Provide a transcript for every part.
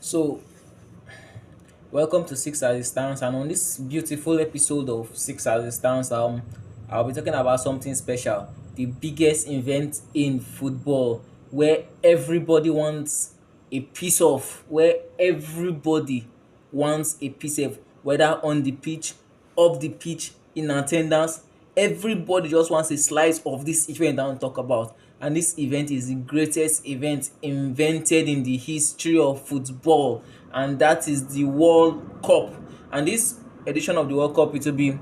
So, welcome to Six as It Stands, and on this beautiful episode of Six as It Stands, I'll be talking about something special, the biggest event in football, where everybody wants a piece of, where everybody wants a piece of, whether on the pitch, off the pitch, in attendance, everybody just wants a slice of this event I want to talk about. And this event is the greatest event invented in the history of football, and that is the World Cup. And this edition of the World Cup, it will be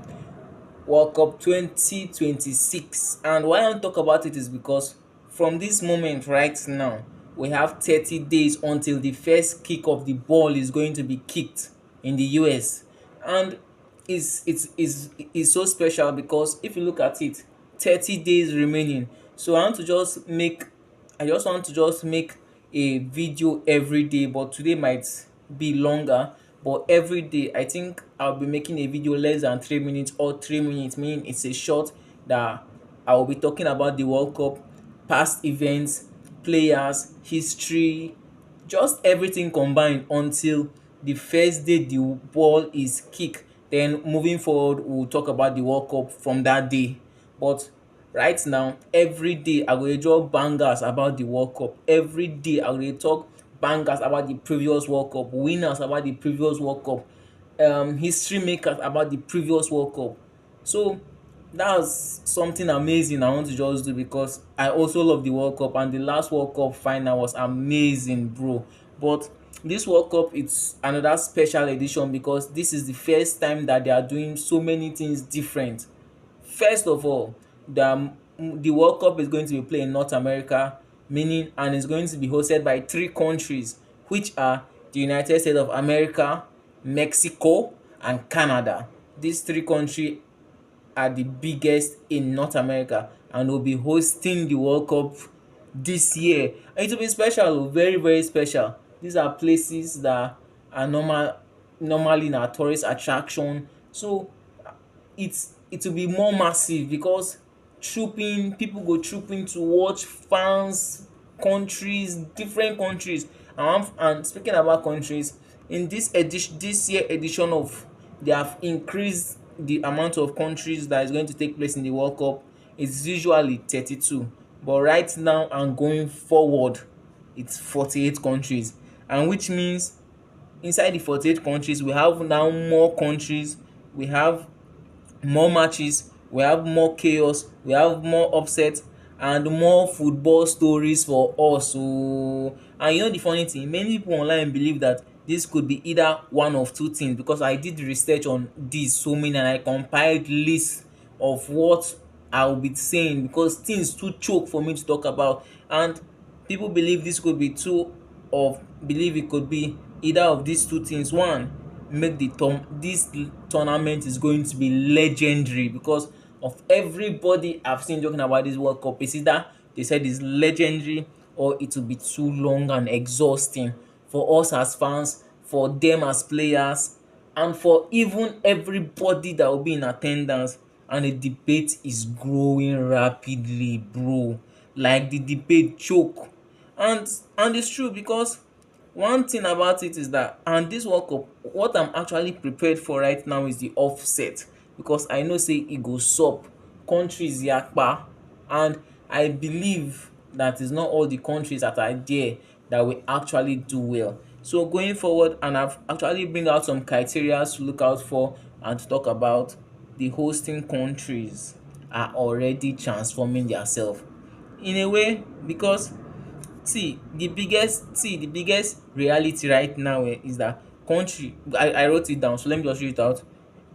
World Cup 2026. And why I want to talk about it is because from this moment right now, we have 30 days until the first kick of the ball is going to be kicked in the US. And it's so special because if you look at it, 30 days remaining. So I just want to just make a video every day, but today might be longer. But every day I think I'll be making a video less than 3 minutes, or 3 minutes, meaning it's a short that I will be talking about the World Cup, past events, players, history, just everything combined until the first day the ball is kicked. Then moving forward, we'll talk about the World Cup from that day. But right now, every day I go dey drop bangers about the World Cup. Every day I go dey talk bangers about the previous World Cup, winners about the previous World Cup, history makers about the previous World Cup. So that's something amazing I want to just do because I also love the World Cup, and the last World Cup final was amazing, bro. But this World Cup, it's another special edition because this is the first time that they are doing so many things different. First of all, the World Cup is going to be played in North America, meaning, and it's going to be hosted by three countries, which are the United States of America, Mexico, and Canada. These three countries are the biggest in North America and will be hosting the World Cup this year. And it will be special, very, very special. These are places that are normally na tourist attraction. So it will be more massive because trooping people go trooping to watch, fans, countries, different countries. And speaking about countries, in this year edition of, they have increased the amount of countries that is going to take place in the World Cup. It's usually 32, but right now and going forward, it's 48 countries. And which means inside the 48 countries, we have now more countries, we have more matches, we have more chaos, we have more upset, and more football stories for us. So, and you know the funny thing, many people online believe that this could be either one of two things, because I did research on this so many and I compiled lists of what I will be saying because things too choke for me to talk about. And people believe this could be believe it could be either of these two things. One, make this tournament is going to be legendary because of everybody I've seen talking about this World Cup. It's either they said it's legendary or it will be too long and exhausting for us as fans, for them as players, and for even everybody that will be in attendance. And the debate is growing rapidly, bro. Like the debate choke. And it's true because one thing about it is that, and this World Cup, what I'm actually prepared for right now is the offset, because I know say e go sup, countries yakpa, and I believe that is not all the countries that are there that will actually do well. So going forward, and I've actually bring out some criteria to look out for and to talk about, the hosting countries are already transforming themselves in a way because see the biggest reality right now is that country, I wrote it down, so let me just read it out.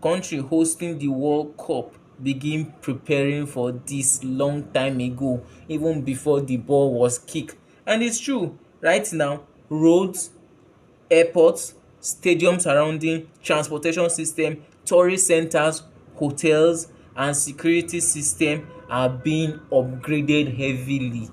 Country hosting the World Cup begin preparing for this long time ago, even before the ball was kicked. And it's true, right now roads, airports, stadium surrounding, transportation system, tourist centers, hotels, and security system are being upgraded heavily.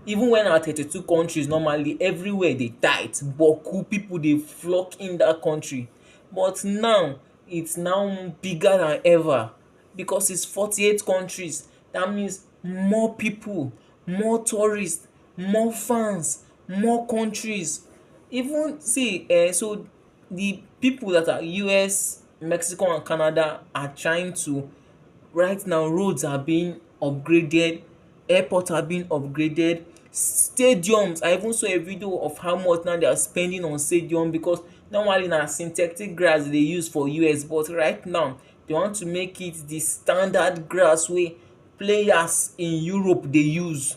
Even when our 32 countries normally everywhere dey tight, boku people dey flock in that country, but now it's now bigger than ever because it's 48 countries. That means more people, more tourists, more fans, more countries. Even see so the people that are US, Mexico and Canada are trying to, right now roads are being upgraded, airports are being upgraded, stadiums. I even saw a video of how much now they are spending on stadium, because normally na synthetic grass they use for US, but right now they want to make it the standard grass wey players in Europe dey use.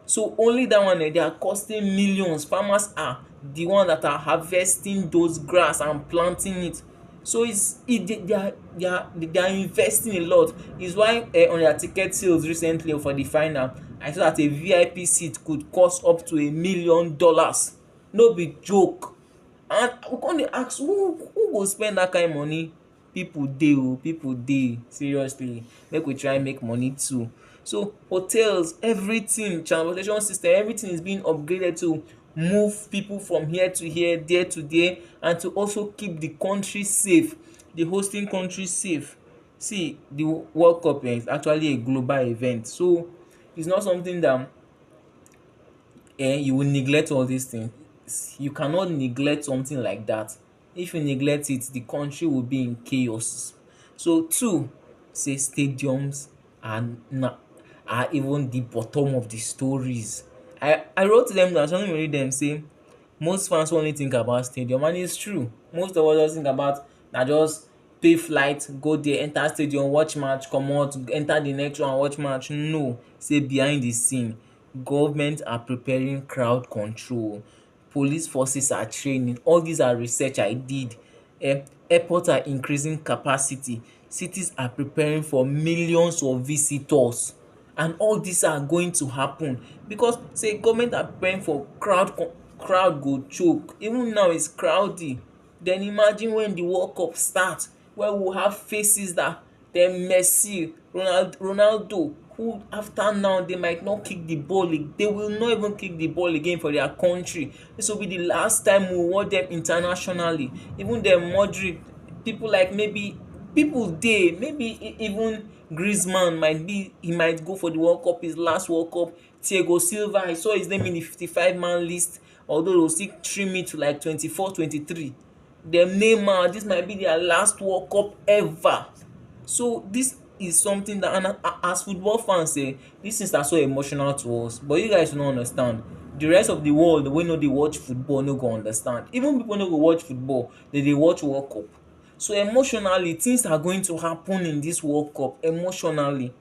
So only that one they are costing millions. Farmers are the one that are harvesting those grass and planting it. So they are investing a lot. Is why on their ticket sales recently for the final, I saw that a VIP seat could cost up to $1 million. No be joke. And we come dey ask, who go spend that kind money? People dey oo, people dey, seriously. Make we try make money too. So hotels, everything, transportation system, everything is being upgraded to move people from here to here, there to there, and to also keep the country safe, the hosting country safe. See, the World Cup is actually a global event, so it's not something that you will neglect all these things. You cannot neglect something like that. If you neglect it, the country will be in chaos. So two, say stadiums are na are even the bottom of the stories. I wrote them down, something read them say most fans only think about stadium, and it's true. Most of us just think about na just pay flight, go there, enter stadium, watch match, comot, enter the next one, watch match. No, say behind the scene, government are preparing crowd control, police forces are training. All these are research I did. Airports are increasing capacity, cities are preparing for millions of visitors, and all these are going to happen because say government are preparing for crowd go choke. Even now it's crowdy. Then imagine when the World Cup start, where we have faces that dem Messi, Ronaldo, who after now they might not kick the ball, they will not even kick the ball again for their country. This will be the last time we watch them internationally. Even dem Modric, people like maybe people dey, maybe even Griezmann might be, he might go for the World Cup, his last World Cup. Thiago Silva, I saw his name in the 55-man list, although they will still trim it to like 24, 23. Dem Neymar, this might be their last World Cup ever. So this is something that, and as football fans dis things are so emotional to us, but you guys no understand. The rest of the world wey no dey watch football no go understand. Even people no go watch football, they dey watch World Cup. So emotionally, things are going to happen in this World Cup emotionally.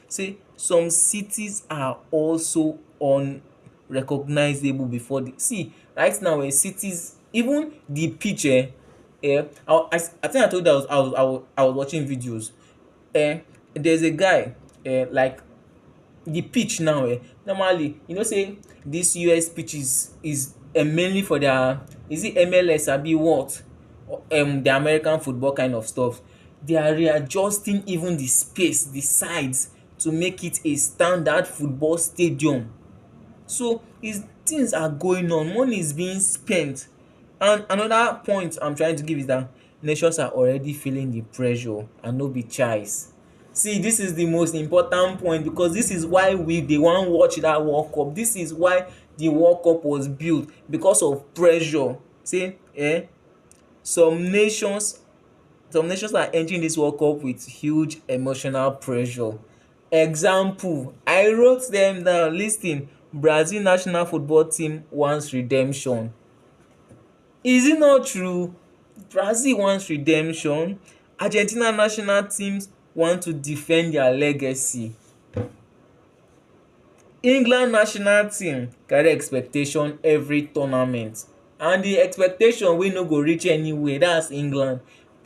Say some cities are also unrecognizable before the see right now cities, even the pitch I think I told you I was watching videos. There's a guy like the pitch now normally say this US pitches is mainly for their, is it MLS abi what, the American football kind of stuff. They are readjusting even the space, the sides, to make it a standard football stadium. So is things are going on, money is being spent. And another point I'm trying to give is that nations are already feeling the pressure and no be choice. See, this is the most important point, because this is why we dey wan watch that World Cup. This is why the World Cup was built, because of pressure. Say some nations are entering this World Cup with huge emotional pressure. Example, I wrote them down. Lis ten: Brazil national football team wants redemption. Is it not true? Brazil wants redemption. Argentina national teams want to defend their legacy. England national team carry expectation every tournament, and the expectation wey no go reach anywhere, that's England,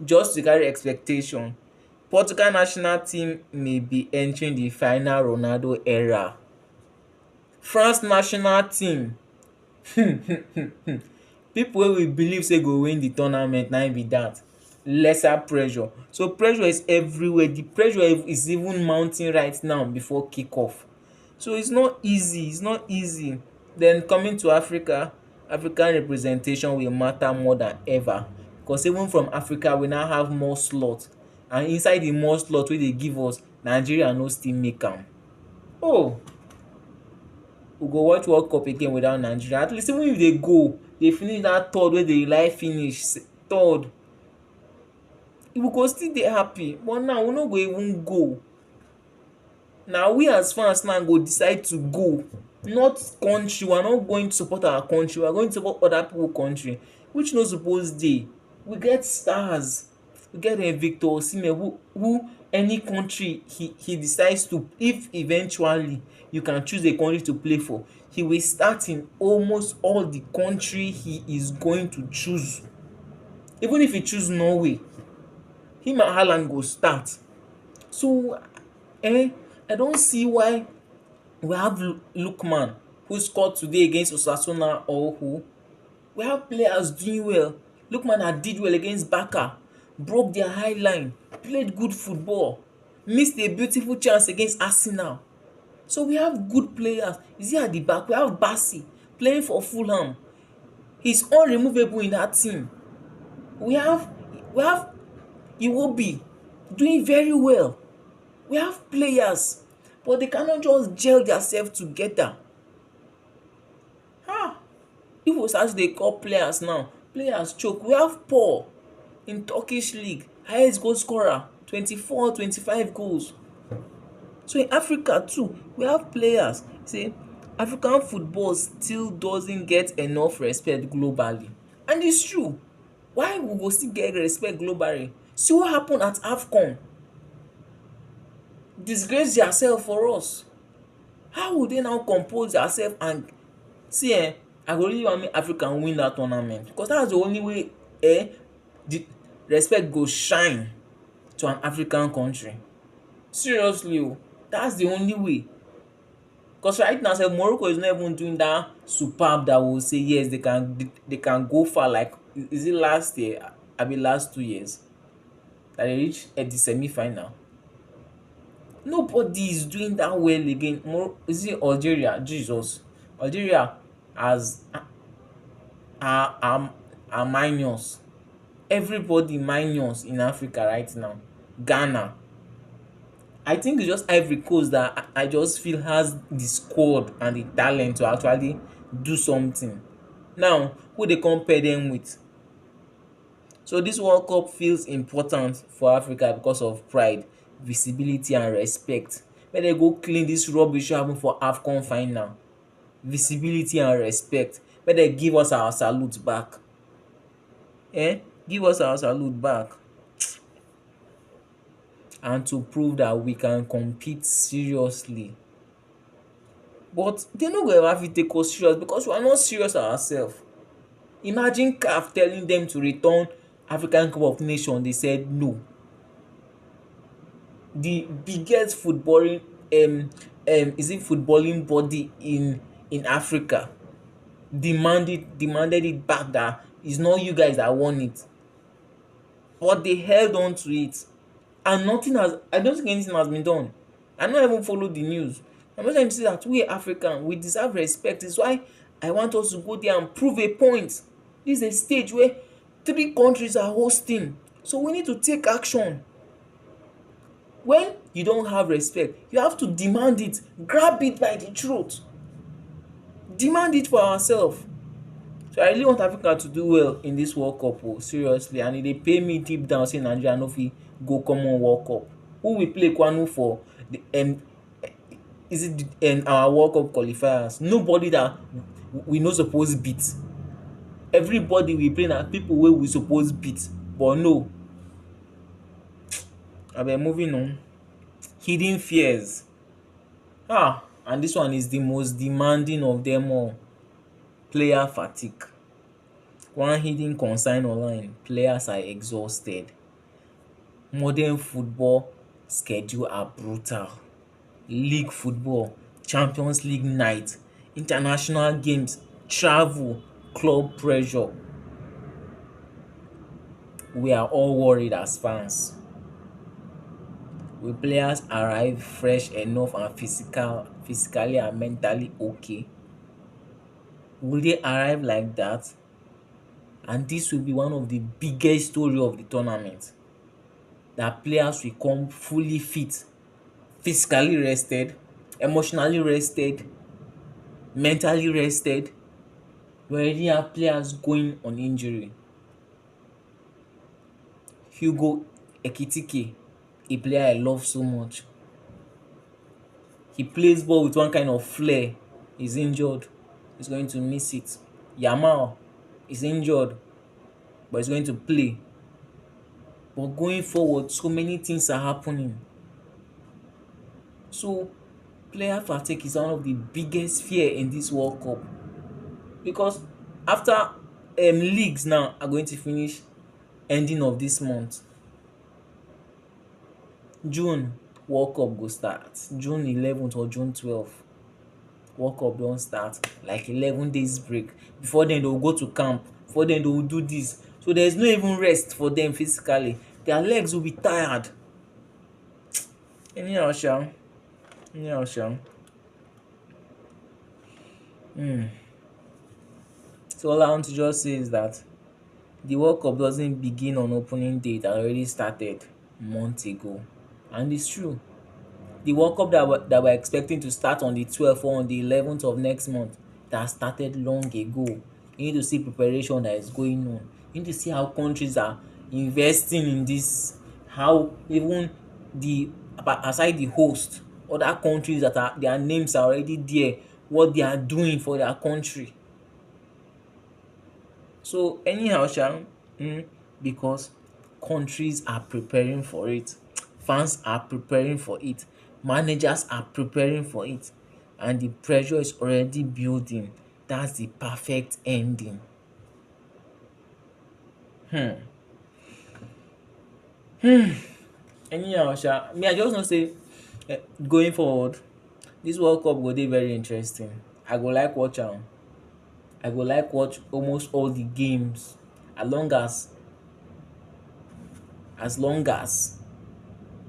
just to carry expectation. Portugal national team may be entering the final Ronaldo era. France national team pipo wey we believe say go win the tournament na im be that. Lesser pressure. So pressure is everywhere. The pressure is even mounting right now before kickoff. So it's not easy, it's not easy. Then coming to Africa, African representation will matter more than ever, because even from Africa we now have more slots, and inside the more slot wey dey give us, Nigeria no still make am. Oh, we go watch World Cup again without Nigeria. At least even if dey go, dey finish dat third wey dey like finish third, we go still dey happy. But now we no go even go. Na we as fans now go decide to go, not country. We are not going to support our country, we are going to support other pipu country, which no suppose dey. We get stars, we get Victor Osimhen who any country he decides to, if eventually you can choose a country to play for, he will start in almost all the country he is going to choose. Even if he choose Norway, him and Haaland go start. So I don see why we have Lookman who scored today against Osasuna or who. We have players doing well. Lookman that did well against Barca, broke their high line, played good football, missed a beautiful chance against Arsenal. So we have good players. You see at the back, we have Bassi playing for Fulham. He's unremovable in that team. We have Iwobi doing very well. We have players, but they cannot just gel themselves together. If we start to dey call players now, players choke. We have Paul in Turkish league, highest goal scorer, 24, 25 goals. So in Africa too, we have players. See, African football still doesn't get enough respect globally, and it's true. Why we go still get respect globally? See what happen at AFCON, disgrace theirself for us. How would they now compose theirself and see I go really want make Africa win that tournament, because that's the only way the respect go shine to an African country. Seriously o, that's the only way. Because right now sef Morocco is not even doing that superb that we will say yes they can go far. Like, is it last year abi last 2 years that they reach the semi-final? Nobody is doing that well again. Is it Algeria? Jesus, Algeria has are minus. Everybody minus in Africa right now. Ghana, I think it's just Ivory Coast that I just feel has the squad and the talent to actually do something. Now, who they compare them with? So this World Cup feels important for Africa because of pride, visibility and respect. Make dem go clean this rubbish wey happen for AFCON final. Visibility and respect. Make dem give us our salute back. Give us our salute back. And to prove that we can compete seriously. But they no go ever fit take us serious because we are not serious ourselves. Imagine CAF telling them to return African Cup of Nations, they said no. The biggest footballing footballing body in Africa demanded it back, that it's not you guys that won it. But they held on to it. And I don't think anything has been done. I don't even follow the news. I'm just trying to say that we African, we deserve respect. It's why I want us to go there and prove a point. This is a stage where 3 countries are hosting. So we need to take action. When you don't have respect, you have to demand it. Grab it by the throat. Demand it for ourselves. So I really want Africa to do well in this World Cup, seriously. And if they pay me deep down say Nigeria no fit go common World Cup, who will play Kwanu for the is it our World Cup qualifiers? Nobody that we no suppose beat. Everybody we play na people wey we suppose beat, but no. Abeg, moving on. Hidden fears. And this one is the most demanding of them all. Player fatigue. One hidden concern online: players are exhausted. Modern football schedule are brutal. League football, Champions League night, international games, travel, club pressure. We are all worried as fans. Will players arrive fresh enough and physically and mentally okay? Will they arrive like that? And this will be one of the biggest story of the tournament. That players will come fully fit, physically rested, emotionally rested, mentally rested, We already have players going on injury. Hugo Ekitike, a player I love so much. He plays ball with one kind of flair. He's injured. He's going to miss it. Yamal is injured, but he's going to play. But going forward, so many things are happening. So player fatigue is one of the biggest fear in this World Cup, because after leagues now are going to finish ending of this month. June World Cup go start. June 11th or June 12th. World Cup don start, like 11 days break. Before then they will go to camp. Before then they will do this. So there is no even rest for them physically. Their legs will be tired. Anyhow sha. Anyhow sha. So all I want to just say is that the World Cup doesn't begin on opening day. It already started months ago. And it's true. The World Cup that we're expecting to start on the 12th or on the 11th of next month, that started long ago. You need to see preparation that is going on. You need to see how countries are investing in this. How even the aside the host, other countries that are their names are already there, what they are doing for their country. So anyhow sha, because countries are preparing for it, fans are preparing for it, managers are preparing for it, and the pressure is already building. That's the perfect ending. Anyhow sha, me I just know say going forward this World Cup go dey very interesting. I go like watch am. I go like watch almost all the games, as long as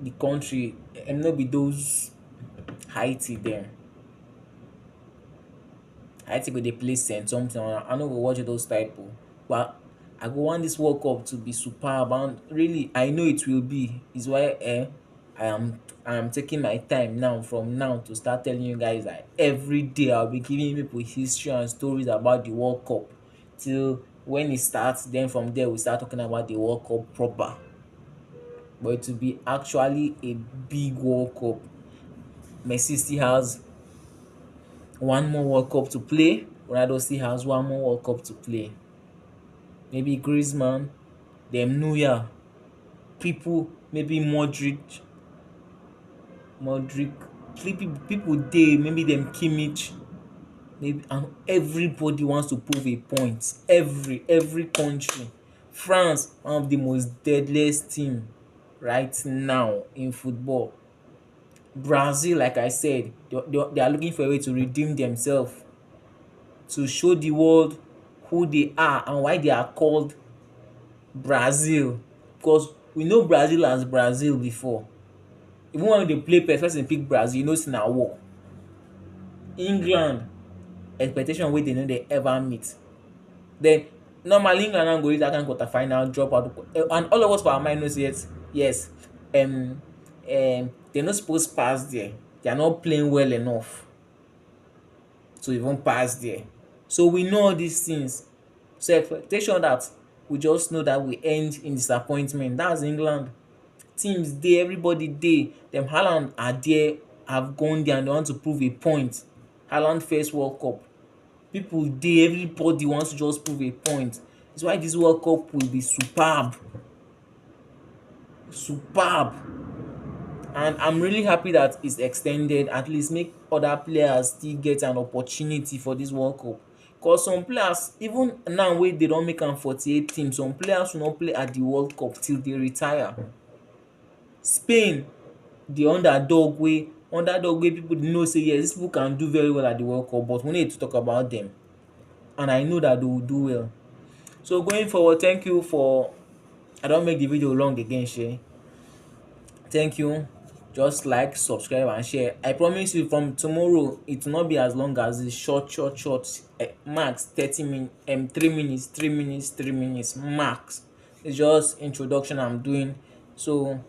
the country no be those Haiti dem. Haiti go dey play Saint something. I no go watch those type o. But I go want this World Cup to be superb, and really I know it will be. Is why I am taking my time now from now to start telling you guys that every day I'll be giving people history and stories about the World Cup till when it starts. Then from there we start talking about the World Cup proper. But it will be actually a big World Cup. Messi still has one more World Cup to play. Ronaldo still has one more World Cup to play. Maybe Griezmann, then Neuer, people, maybe Modric, people dey, maybe them Kimmich, maybe, and everybody wants to prove a point. Every country. France, one of the most deadliest team right now in football. Brazil, like I said, they are looking for a way to redeem themselves, to show the world who they are and why they are called Brazil. Because we know Brazil as Brazil before. Even when they play person pick Brazil, you know say na war. England, expectation wey they no dey ever meet. Then normally England now go reach that kind quarter final, drop out, and all of us for our mind know say yes, they no suppose pass there. They are not playing well enough to even pass there. So we know all these things. So expectation that we just know that we end in disappointment. That's England. Teams dey, everybody dey. Dem Haaland are there, have gone there and they want to prove a point. Haaland first World Cup. People dey, everybody wants to just prove a point. That's why this World Cup will be superb. Superb. And I'm really happy that it's extended, at least make other players still get an opportunity for this World Cup. Because some players, even now wey they don make am 48 teams, some players will not play at the World Cup till they retire. Spain, the underdog wey people know say yes, these people can do very well at the World Cup, but we need to talk about them. And I know that they will do well. So going forward, thank you for, I don't make the video long again, shey. Thank you. Just like, subscribe and share. I promise you from tomorrow it will not be as long as this short, max 30 minutes, 3 minutes max. It's just introduction I'm doing. So